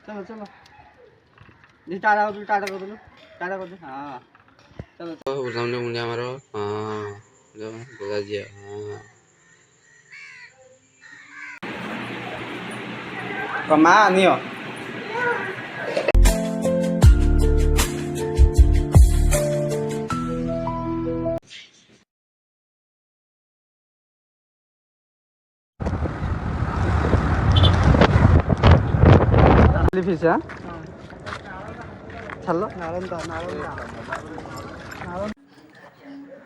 चलो चलो जी टाटा कर दो टाटा कर दो। हाँ चलो सामने मुंडे हमारो हाँ जो बोला जी हाँ कमा नहीं हो फिश है चलो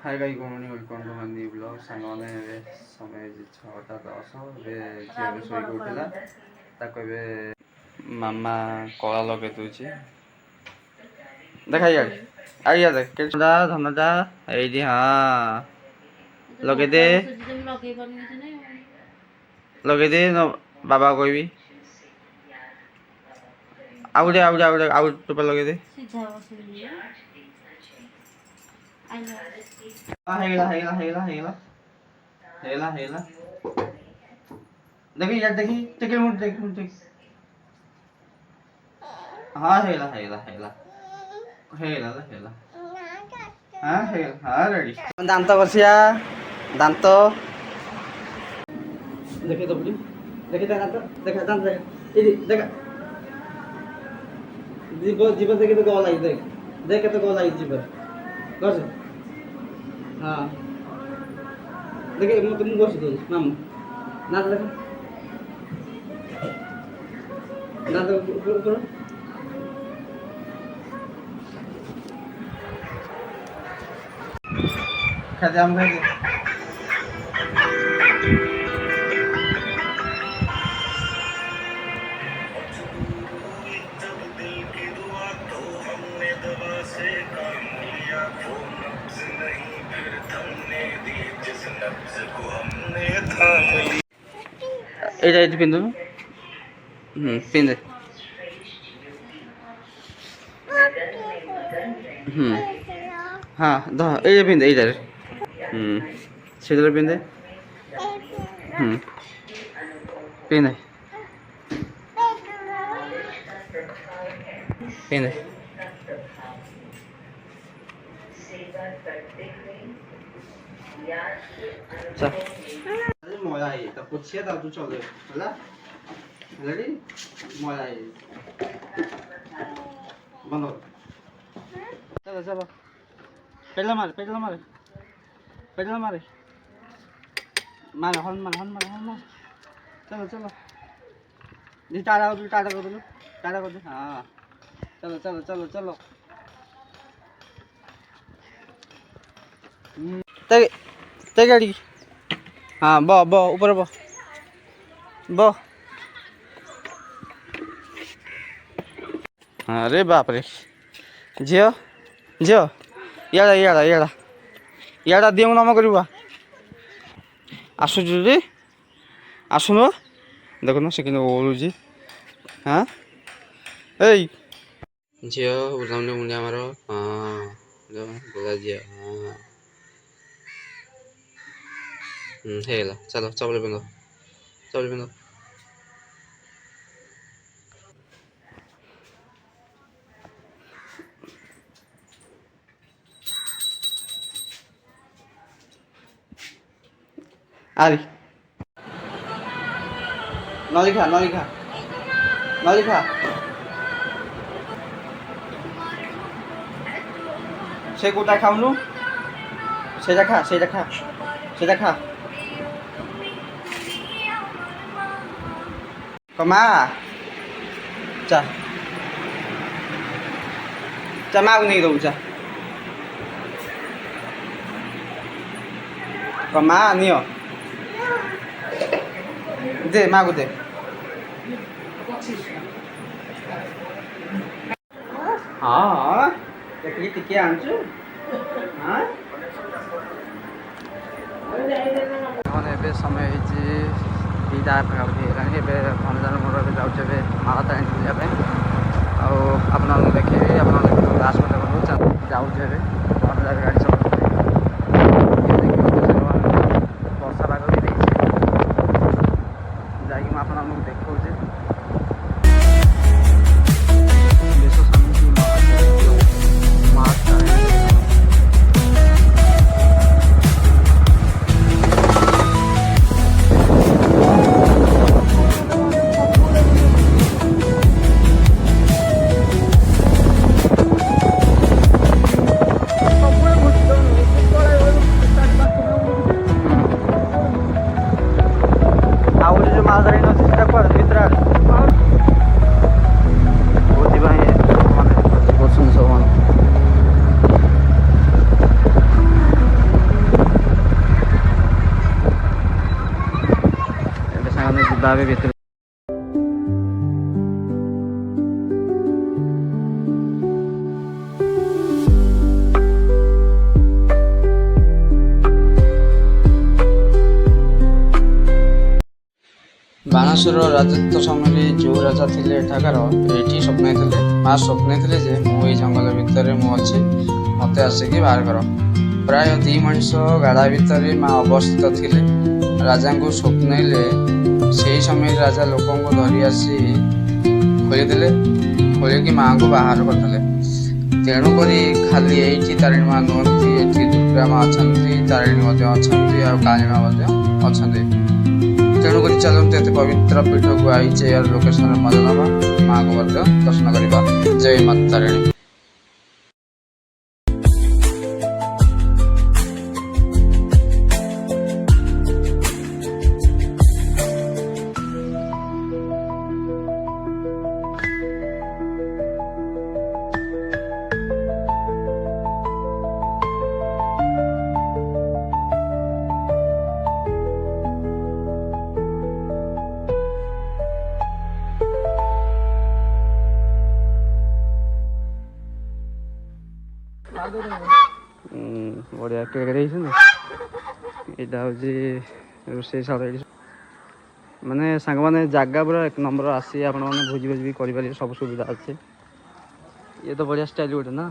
hi guys good morning welcome to my new blog सामान समय 6:10 झील शोक उठला ताको मामा कला लगे दूची देखा आइया देख धनदा ये हाँ लगे दे बाबा कोई आउ टोपा लगे दे देखी यार देखी टिके मुंड देख हाँ हेला हाँ रेडी दांत बसिया दांत देखे तो बुढ़ी देखे दांत देखा दांत देखा जीव जीव देखे तो गला देख देख तो गला जीव कर हाँ देखे तुम बस दो मामू दांत देख दांत ऊपर खाते हम खाते ये पिंद पिंद हाँ ये पिंद ये सीधे पिंदे पिंदे पिंदे मजा आई तब पूछिए तब तू चल रेडी मजा आई बंद चलो चलो पेडल मारे मारे हन मारे चलो चलो जी टाटा कर दो हाँ चलो ते गाड़ी हाँ ब ऊपर ब अरे बाप रे झील इड़ा दिए नम कर आसुची आसुन देखुन से कि ओलुची हाँ झील सामने मुंडे हमारो हाँ जो बोला जी हाँ हेला चलो चपल पिंधो आरी नलिखा से कोटा खाऊनु से खा कमा चा मागु नहीं दो चा कमा नहीं हो दे मागु दे हाँ देखिए टिके आंचु हाँ मैंने समय दुईटा पाखापाखि है भनजार मोर जाऊे माला तारिणी बुझापी आप देखिए आप लास्ट में देखो जाऊे भनजार गाड़ी सब वर्षा पाग भी देखिए जा देखा ଯିବା ଏବେ ଭିତରେ। ବାଣେଶ୍ୱର ରାଜତ୍ୱ ସମୟରେ ଯେଉଁ ରାଜା ଥିଲେ ଏଠାକାର ଏଇଠି ସ୍ୱପ୍ନାଇଥିଲେ ମା ସ୍ୱପ୍ନାଇଥିଲେ ଯେ ମୁଁ ଏଇ ଜଙ୍ଗଲ ଭିତରେ ମୁଁ ଅଛି, ମୋତେ ଆସିକି ବାହାର କର। ପ୍ରାୟ 2 ମଣିଷ ଗାଢ଼ା ଭିତରେ ମା ଅବସ୍ଥିତ ଥିଲେ। ରାଜାଙ୍କୁ ସ୍ୱପ୍ନାଇଲେ। ସେହି ସମୟରେ ରାଜା ଲୋକଙ୍କୁ ଧରି ଆସି ଖୋଲିଦେଲେ, ଖୋଲିକି ମାଆଙ୍କୁ ବାହାର କରିଦେଲେ। ତେଣୁକରି ଖାଲି ଏଇଠି ତାରିଣୀ ମା ନୁହନ୍ତି, ଏଠି ଦୁର୍ଗା ମା ଅଛନ୍ତି, ତାରିଣୀ ମଧ୍ୟ ଅଛନ୍ତି, ଆଉ କାଳୀ ମା ମଧ୍ୟ ଅଛନ୍ତି। ତେଣୁକରି ଚାଲନ୍ତୁ ଏତେ ପବିତ୍ର ପୀଠକୁ ଆଇଛେ, ଏହାର ଲୋକେସନରେ ମଜା ନେବା, ମାଆଙ୍କୁ ମଧ୍ୟ ଦର୍ଶନ କରିବା। ଜୟ ମାତା ତାରିଣୀ। ବଢ଼ିଆ କେକ୍ ଦେଇଛନ୍ତି। ଏଇଟା ହେଉଛି ରୋଷେଇ ଶାଳ। ଏଇଠି ମାନେ ସାଙ୍ଗମାନେ ଜାଗା ପୁରା 1 ନମ୍ବର। ଆସି ଆପଣମାନେ ଭୋଜି ଭୋଜି ବି କରିପାରିବେ, ସବୁ ସୁବିଧା ଅଛି। ଇଏ ତ ବଢ଼ିଆ ଷ୍ଟାଇଲ୍ ଗୋଟେ ନା।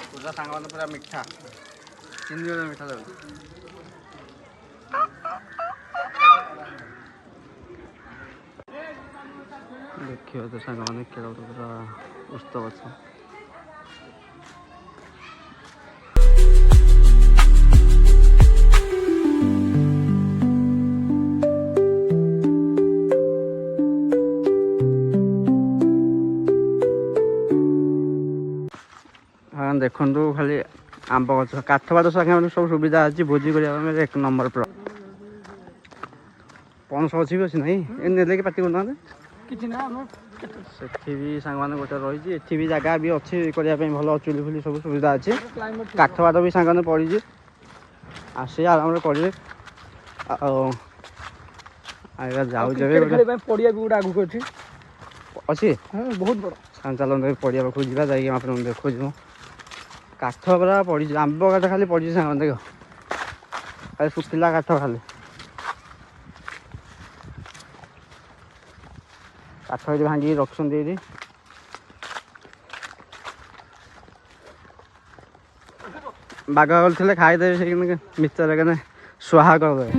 पूरा सांग पूरा मीठा 3 दिन मीठा जाऊँ। देखिए तो सांग मैंने खेल पूरा उत्सव अच्छा। हाँ देखु खाली आंब गच काठ फाट सागे सब सुविधा अच्छी। भोजी करने 1 नंबर पूरा। पणस अच्छी भी अच्छी ना कि पार्टी करना सेठी भी सांग मैंने गोटे रही। एठी भी जगह भी अच्छी करने भल चुली फुली सब सुविधा अच्छी। काठ फाट भी सांग मैंने पड़ी आसी आराम से करेंगे। जाऊ पड़िया भी गोटे आगू अच्छी बहुत बड़ चलते पड़िया पाखक जा आप देखो काठ पूरा पड़ी आंब काठ खाली पड़ी सांग देख खाली सुखिला काठ खाली काठ ये भांगी रखुंट ये बाघ गले खाईदे से मितर के स्वाहा करदे।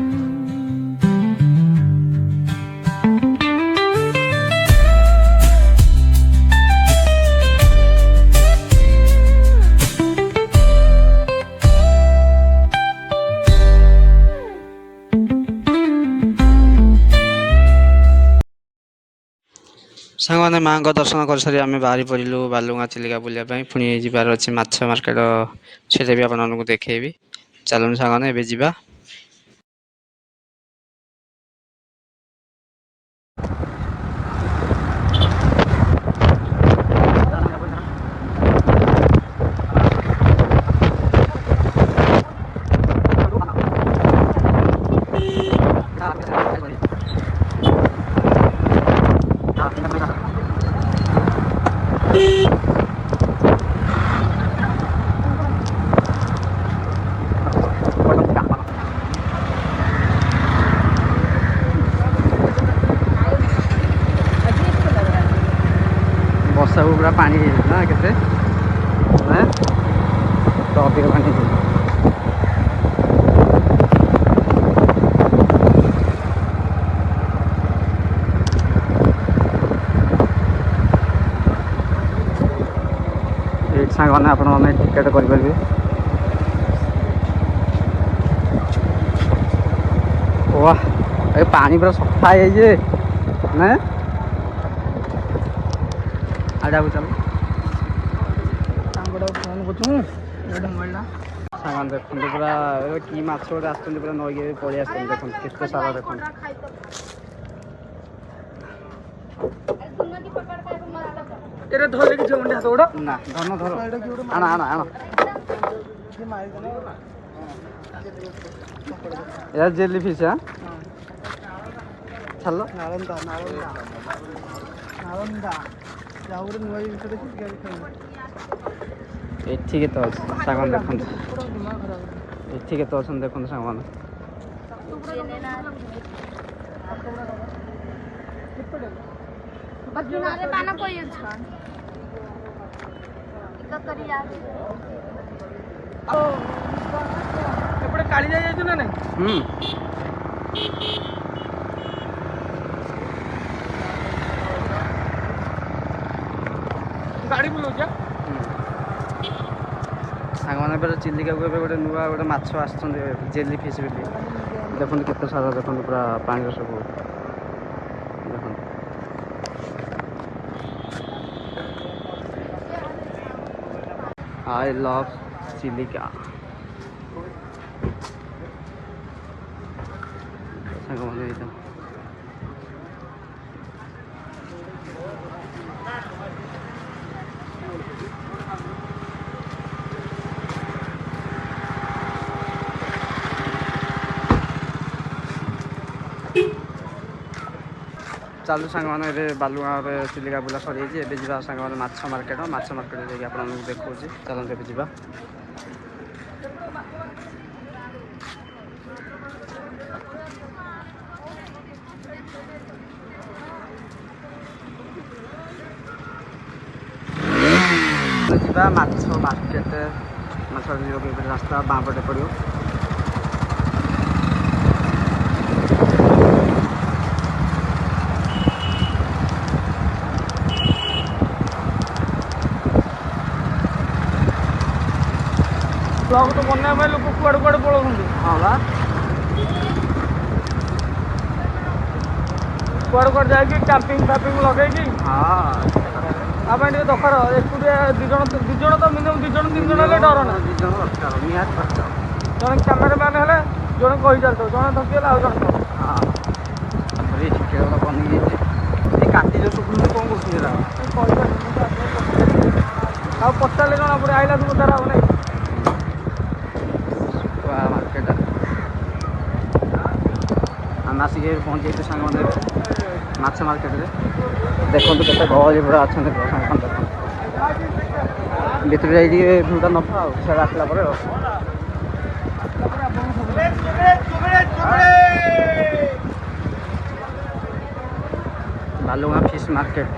सांग मैंने माँ को दर्शन कर सारी आम बाहरी पड़ू बालुगा चिलिका बुलायापी पुणी जबार अच्छे माछ मार्केट से भी आपको देखी। चलूँ सांग मैंने जा वर्षा को पूरा पानी ना के तो अधिक पानी सांग मैंने आप टिकेट करेंगे। वाह ये पानी पूरा सफा है ना आगे चल ସାଙ୍ଗଟାକୁ ଫୋନ୍ କରୁଛୁ ଏଇଟା ମୋବାଇଲଟା ସାଙ୍ଗମାନେ ଦେଖନ୍ତୁ ପୁରା କି ମାଛ ଗୋଟେ ଆସୁଛନ୍ତି ପୁରା ନଈକି ପଳେଇ ଆସୁଛନ୍ତି ଦେଖନ୍ତୁ କେତେ ସାରା ଦେଖନ୍ତୁ ଏରେ ଧରିଲେ କିଛି ହବନି ହାତ ଗୋଡ଼ ନା ଧନ ଧର ଆଣ ଆଣ ଆଣ ଏହା ଜେଲି ଫିସ୍ ହଁ ଛାଲ ନାଳନ୍ଦା ଯାଉ ଗୋଟେ ନୂଆ ଜିନିଷ ଦେଖି ଏଠି କେତେ ଅଛି ସାଙ୍ଗମାନେ ଦେଖନ୍ତୁ ଦିମାଗ ଖରାପ ଏଠି କେତେ ଅଛନ୍ତି ଦେଖନ୍ତୁ ସାଙ୍ଗମାନେ किनारे पाना कोई छन इतना करिया ଏପଟେ କାଳିଜା ଯାଇଛୁ ନା ନାଇଁ ଗାଡ଼ି ବୁଲଉଛ ସାଙ୍ଗମାନେ ଏବେ ଚିଲିକାକୁ ଏବେ ଗୋଟେ ନୂଆ ଗୋଟେ ମାଛ ଆସୁଛନ୍ତି ଜେଲି ଫିସ୍ ବୋଲି ଦେଖନ୍ତୁ କେତେ ସାରା ଦେଖନ୍ତୁ ପୁରା ପାଣିର ସବୁ ଦେଖନ୍ତୁ I love ଚିଲିକା ସାଙ୍ଗମାନେ ଏଇଟା ଚାଲୁ ସାଙ୍ଗମାନେ ଏବେ ବାଲୁଗାଁରେ ଚିଲିକା ବୁଲା ସରିଯାଇଛି ଏବେ ଯିବା ସାଙ୍ଗମାନେ ମାଛ ମାର୍କେଟ ଯାଇକି ଆପଣମାନଙ୍କୁ ଦେଖାଉଛି ଚାଲନ୍ତୁ ଏବେ ଯିବା ଯିବା ମାଛ ମାର୍କେଟ ମାଛ ଯିବାକୁ ଏବେ ରାସ୍ତା ବାଁ ପଟେ ପଡ଼ିବ ବ୍ଲକ ତ ବନ୍ୟା ପାଇଁ ଲୋକ କୁଆଡ଼େ କୁଆଡ଼େ ପଳାଉଛନ୍ତି ହଁ ବା କୁଆଡ଼େ କୁଆଡ଼େ ଯାଇକି କ୍ୟାମ୍ପିଂ ଫ୍ୟାମ୍ପିଂ ଲଗେଇକି ହଁ ତା ପାଇଁ ଟିକେ ଦରକାର ଏକୁଟିଆ ଦୁଇ ଜଣ ତ ମିନିମମ୍ 2 ଜଣ 3 ଜଣ ହେଲେ ଡର ନା 2 ଜଣ ଦରକାର ନିହାତି ଦରକାର ଜଣେ କ୍ୟାମେରାମ୍ୟାନ୍ ହେଲେ ଜଣେ କହି ଚାଲିଥିବ ଜଣେ ଥକିଗଲେ ଆଉ ଜଣେ ଥବ ହଁ ତାପରେ ଏଇ ଚିକେନ ଗୁଡ଼ା ବନେଇ ଯାଇଛି ଏଇ କାଟି ଯେଉଁ ଶୁଖୁନି କ'ଣ କରୁଛି ସେଟା ଆଉ ପଚାରିଲେ ଜଣା ପଡ଼େ ଆଇଲା ସବୁ ତାର ହବ ନାହିଁ ମାର୍କେଟ ଆମେ ଆସିକି ପହଞ୍ଚିଯାଇଛୁ ସାଙ୍ଗମାନେ ମାଛ ମାର୍କେଟରେ ଦେଖନ୍ତୁ କେତେ ଗହଳି ପୁରା ଅଛନ୍ତି ସାଙ୍ଗମାନେ ଦେଖନ୍ତୁ ଭିତରେ ଯାଇ ଟିକେ ଭିଡ଼ଟା ନବା ଆଉ ସେଟା ଆସିଲା ପରେ ଆଉ ବାଲୁଗାଁ ଫିସ୍ ମାର୍କେଟ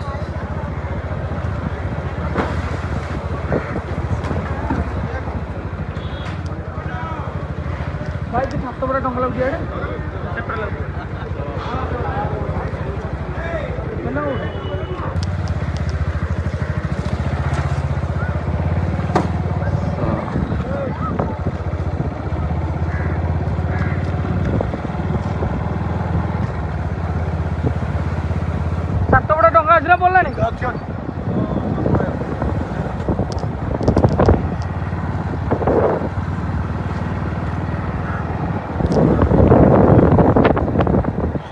ଭାଇ ତୁ ଛାତ ଉପରେ ଡଙ୍ଗା ଲାଗୁଛି ଆଡ଼େ ଛାତ ଉପରେ ଡଙ୍ଗା ଅଛି ନା ପଡ଼ିଲାଣି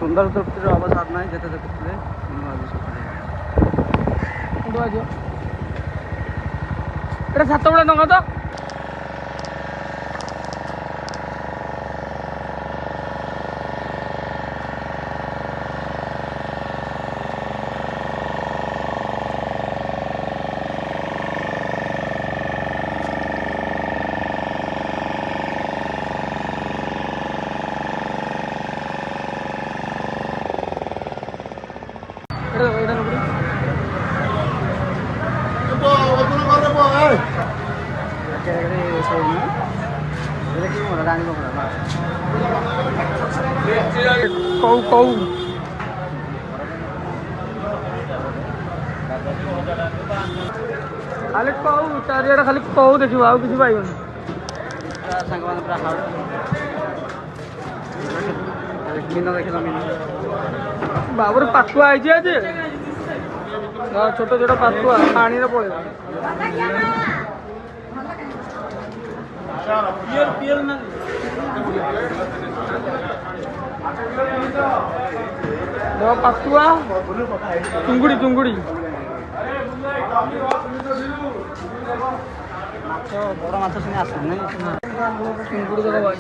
ସୁନ୍ଦର ତୃପ୍ତିର ଅବସାଦ ନାହିଁ ଯେତେ ଦେଖୁଥିଲେ ଏଇଟା ଛାତ ଉପରେ ଡଙ୍ଗା ତ କଉ କଉ ଖାଲି କଉ ଚାରିଆଡ଼େ ଖାଲି କଉ ଦେଖିବ ଆଉ କିଛି ପାଇବନି ସାଙ୍ଗମାନେ ପୁରା ହାଉଡ଼ ମିନ ଦେଖିଲ ମିନ ବାବୁରେ ପାଖୁଆ ହେଇଛି ଆଜି ଛୋଟ ଛୋଟ ପାତୁଆ ପାଣିରେ ପଳେଇବ। ପାତୁଆ ଚୁଙ୍ଗୁଡ଼ି ଚୁଙ୍ଗୁଡ଼ି ବଡ଼ ମାଛ ସିନା ଆସୁନି ଚୁଙ୍ଗୁଡ଼ି ଦେଖ ଭାଇ।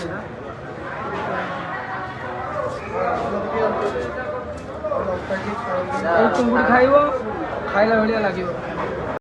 ଏଇ ଚୁଙ୍ଗୁଡ଼ି ଖାଇବ ଖାଇଲା ଭଳିଆ ଲାଗିବ।